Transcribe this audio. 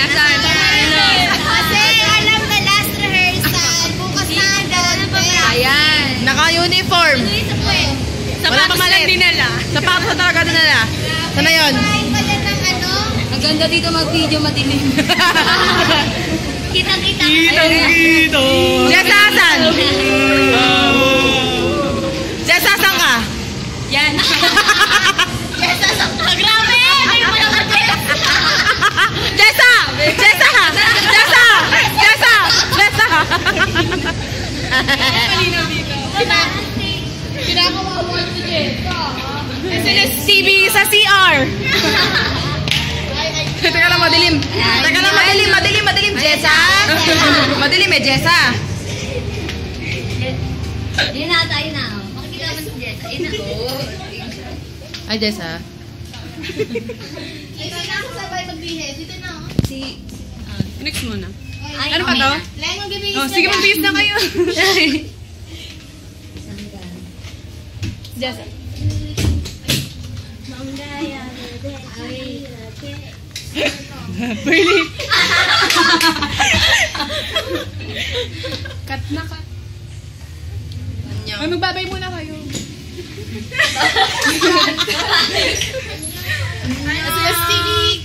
Nasaan? Kasi alam na last rehearsal. Bukas na agad. Ayan. Naka-uniform. Wala pa malit. Sapatos na talaga dinala. Sana yun? Ang ganda dito mag-video madilim. Kitang-kita. Kitang-kita. Jessa, asan? Jessa, asan ka? Yan. Jessa, grabe! Ngayon mo naman, Jessa! Jessa! Jessa! Jessa! Jessa! Malinaw dito. Kinakawawa si Jessa. SNSTV sa CR. Teka lang, madilim. Teka lang, madilim, Jessa. Madilim eh, Jessa. Yun na, tayo na. Makikita mo si Jessa. Yun na. Ay, Jessa. Ito na ako sabay magbihis. Ito na. Next muna. Ay, Ano pa to? Leng, magbibihis Oh, sige, magbihis na kayo. Jessa. Really? Cut na ka. Ay, magbabay muna kayo. SNSTV.